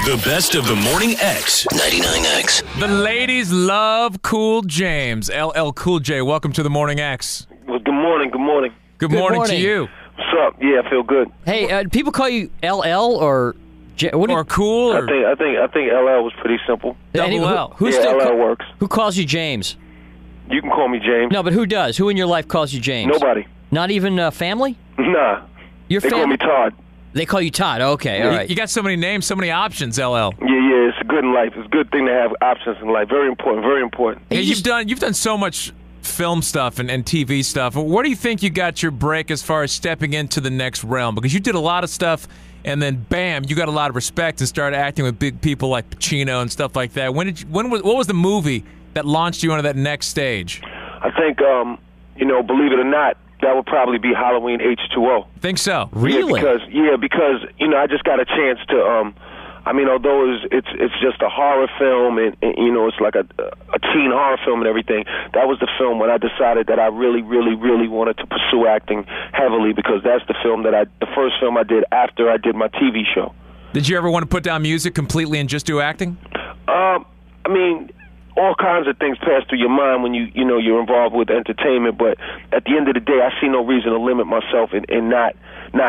The best of the Morning X. 99X. The ladies love Cool James. LL Cool J, welcome to the Morning X. Well, good morning. Good morning to you. What's up? Yeah, I feel good. Hey, people call you LL or Or Cool? Or I think LL was pretty simple. Double L. Who Yeah, LL works. Who calls you James? You can call me James. No, but who does? Who in your life calls you James? Nobody. Not even family? Nah. Your They call family? me Todd. They call you Todd. Okay, all right. You got so many names, so many options, LL. Yeah, it's good in life. It's a good thing to have options in life. Very important, very important. Hey, you've done so much film stuff and TV stuff. Where do you think you got your break as far as stepping into the next realm? Because you did a lot of stuff, and then bam, you got a lot of respect and started acting with big people like Pacino and stuff like that. What was the movie that launched you onto that next stage? I think, believe it or not, that would probably be Halloween H2O. Think so? Really? Because I just got a chance to. Although it's just a horror film and it's like a teen horror film and everything, that was the film when I decided that I really, really, really wanted to pursue acting heavily, because that's the first film I did after I did my TV show. Did you ever want to put down music completely and just do acting? All kinds of things pass through your mind when you're involved with entertainment, but at the end of the day, I see no reason to limit myself and not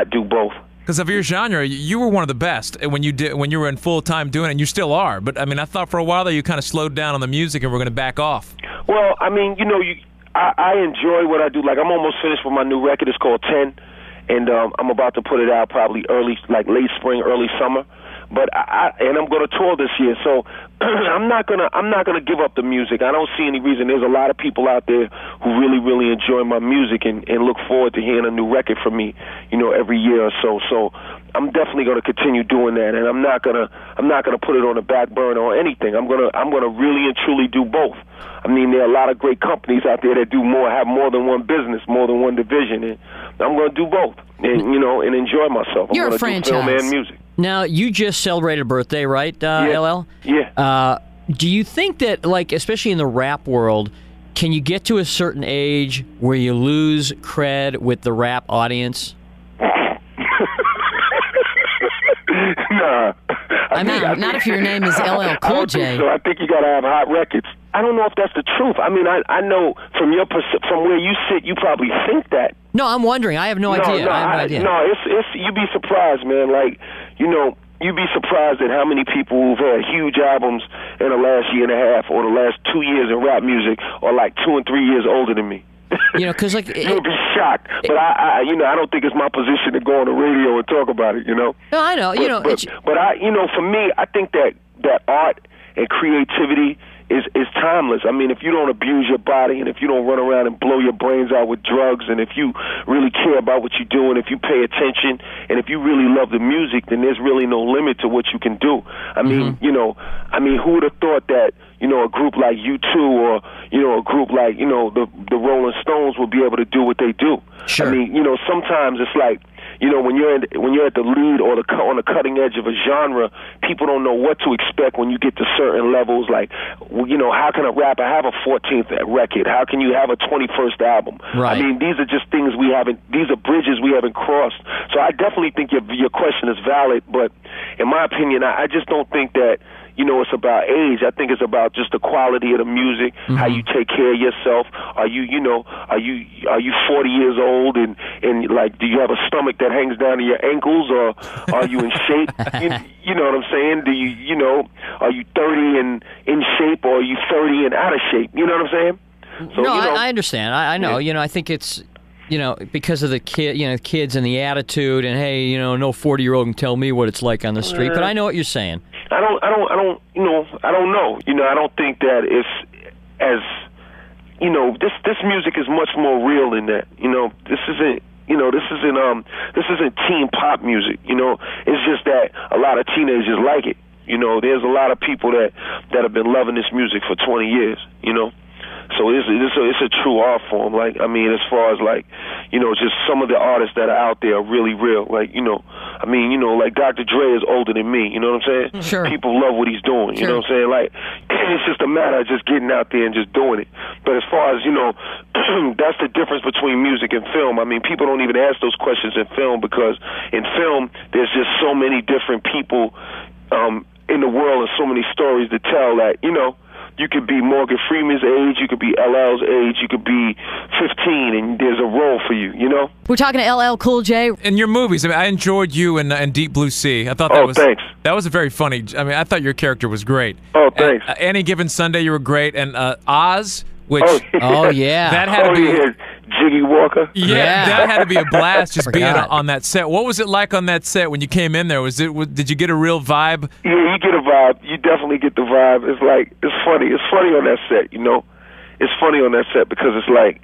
do both. Because of your genre, you were one of the best when you were in full time doing it, and you still are. But I thought for a while there you kind of slowed down on the music and were going to back off. Well, I enjoy what I do. Like, I'm almost finished with my new record. It's called 10, and I'm about to put it out probably late spring, early summer. But I'm going to tour this year, so I'm not gonna give up the music. I don't see any reason. There's a lot of people out there who really, really enjoy my music and look forward to hearing a new record from me, every year or so. So I'm definitely going to continue doing that, and I'm not gonna put it on the back burner or anything. I'm gonna really and truly do both. There are a lot of great companies out there that have more than one business, more than one division, and I'm going to do both, and and enjoy myself. You're I'm a going to do film and music. Now, you just celebrated a birthday, right, LL? Yeah. Do you think that, especially in the rap world, can you get to a certain age where you lose cred with the rap audience? Nah. Not if your name is LL Cool J. So I think you got to have hot records. I don't know if that's the truth. I know from where you sit, you probably think that. No, I'm wondering. I have no idea. I have no idea. No, it's you'd be surprised, man. You'd be surprised at how many people who've had huge albums in the last year and a half or the last 2 years in rap music are like 2 and 3 years older than me. Because you'll be shocked. But I don't think it's my position to go on the radio and talk about it. No, I know. But for me, I think that art and creativity is timeless. If you don't abuse your body, and if you don't run around and blow your brains out with drugs, and if you really care about what you do, and if you pay attention, and if you really love the music, then there's really no limit to what you can do. Who would have thought that a group like U2 or a group like the Rolling Stones would be able to do what they do? Sure. Sometimes it's like, when you're at the lead or on the cutting edge of a genre, people don't know what to expect when you get to certain levels. Like, how can a rapper have a 14th record? How can you have a 21st album? Right. These are just things these are bridges we haven't crossed. So I definitely think your question is valid, but in my opinion, I just don't think that it's about age. I think it's about just the quality of the music, how you take care of yourself. Are you 40 years old and like, do you have a stomach that hangs down to your ankles, or are you in shape? You know what I'm saying? Do are you 30 and in shape, or are you 30 and out of shape? You know what I'm saying? So, I understand. I know. Yeah. I think it's because of the kids and the attitude, and hey, no 40-year-old can tell me what it's like on the street. But I know what you're saying. I don't know. I don't think that it's as, this music is much more real than that. This isn't teen pop music. It's just that a lot of teenagers like it. There's a lot of people that have been loving this music for 20 years. So it's a true art form. As far as just some of the artists that are out there are really real. Like Dr. Dre is older than me. You know what I'm saying? Sure. People love what he's doing. You know what I'm saying? It's just a matter of just getting out there and just doing it. But as far as that's the difference between music and film. People don't even ask those questions in film, because in film there's just so many different people in the world and so many stories to tell that, you know, you could be Morgan Freeman's age, you could be LL's age, you could be 15, and there's a role for you, you know? We're talking to LL Cool J. In your movies, I mean, I enjoyed you in Deep Blue Sea. I thought thanks. That was a very funny. I mean, I thought your character was great. Oh, thanks. Any Given Sunday, you were great, and Oz, which Oh yeah, that had to be. Yeah. Jiggy Walker. Yeah, that had to be a blast just being Forgot. on that set. What was it like on that set when you came in there? Did you get a real vibe? Yeah, you get a vibe. You definitely get the vibe. It's like, it's funny. It's funny on that set, you know? It's funny on that set because it's like,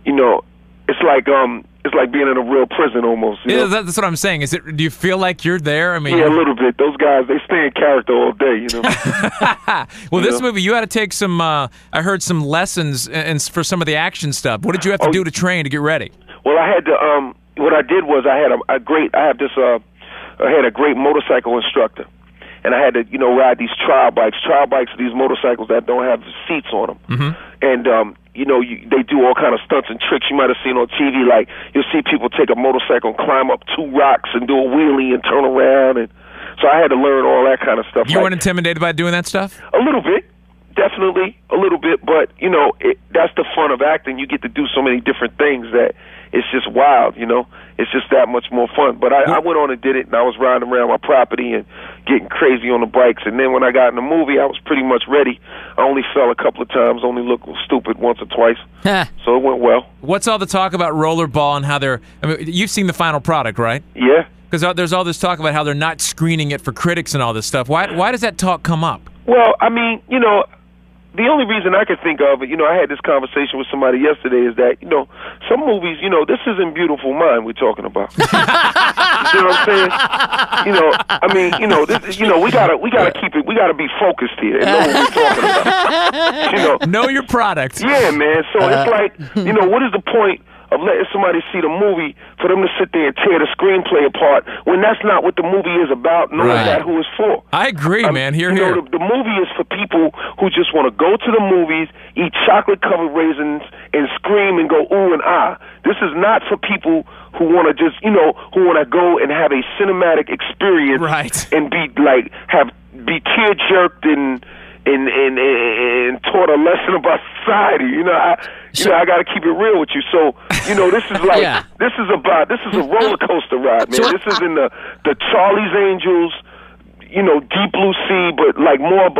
you know, it's like being in a real prison almost. You know? That's what I'm saying. Do you feel like you're there? I mean, yeah, a little bit. Those guys, they stay in character all day, you know? Well, this movie, you had to take some, I heard some lessons for some of the action stuff. What did you have to do to train to get ready? Well, I had to, what I did was I had I had a great motorcycle instructor. And I had to, you know, ride these trial bikes. Trial bikes are these motorcycles that don't have seats on them. Mm-hmm. And, you know, they do all kind of stunts and tricks you might have seen on TV. Like, you'll see people take a motorcycle and climb up 2 rocks and do a wheelie and turn around. And so I had to learn all that kind of stuff. You weren't intimidated by doing that stuff? A little bit. Definitely a little bit. But, you know, that's the fun of acting. You get to do so many different things that it's just wild, you know. It's just that much more fun. But I went on and did it, and I was riding around my property and getting crazy on the bikes. And then when I got in the movie, I was pretty much ready. I only fell a couple of times, only looked stupid once or twice. So it went well. What's all the talk about Rollerball and how I mean, you've seen the final product, right? Yeah. Because there's all this talk about how they're not screening it for critics and all this stuff. Why does that talk come up? Well, I mean, you know, the only reason I could think of it, you know, I had this conversation with somebody yesterday, is that, you know, some movies, you know, this isn't Beautiful Mind we're talking about. You know what I'm saying? You know, I mean, you know, this, you know, we gotta keep it, we gotta be focused here and know what we're talking about. You know your product. Yeah, man. So it's like, you know, what is the point of letting somebody see the movie for them to sit there and tear the screenplay apart when that's not what the movie is about, nor is that who it's for. I agree, man. Here. Know, the movie is for people who just want to go to the movies, eat chocolate-covered raisins, and scream and go ooh and ah. This is not for people who want to just, you know, who want to go and have a cinematic experience, right, and be tear-jerked and taught a lesson about society. You know, I got to keep it real with you. So, you know, this is like this is a roller coaster ride, man. This is in the Charlie's Angels, you know, Deep Blue Sea, but more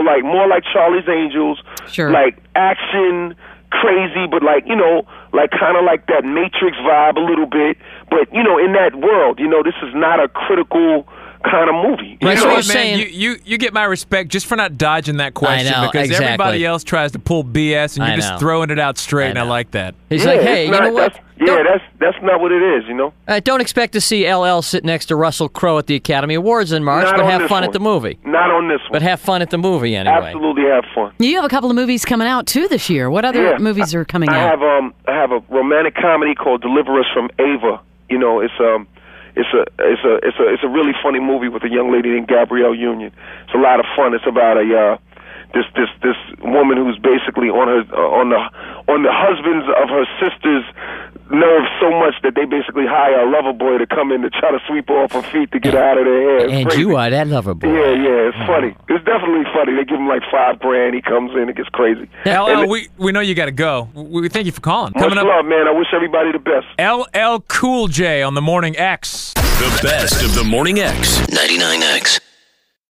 like Charlie's Angels, sure, like action, crazy, but like, you know, like kind of like that Matrix vibe a little bit. But you know, in that world, you know, this is not a critical kind of movie. Right, you know? man, saying, you get my respect just for not dodging that question, I know, because exactly. everybody else tries to pull BS and you're just throwing it out straight, and I like that. He's like, hey, you know what? That's not what it is, you know? Don't expect to see LL sit next to Russell Crowe at the Academy Awards in March, Not but on have this fun one. at the movie. Not on this one. But have fun at the movie anyway. Absolutely have fun. You have a couple of movies coming out too this year. What other movies are coming out? I have a romantic comedy called Deliver Us from Ava. You know, it's a really funny movie with a young lady named Gabrielle Union. It's a lot of fun. It's about this woman who's basically on the husbands of her sisters' nerves so much that they basically hire a lover boy to come in to try to sweep her off her feet to get her out of their hair. It's And crazy. you are that lover boy. Yeah, it's funny. It's definitely funny. They give him like $5,000. He comes in, it gets crazy. LL, we know you got to go. We thank you for calling. Much love, man. I wish everybody the best. LL Cool J on the Morning X. The best of the Morning X. 99X.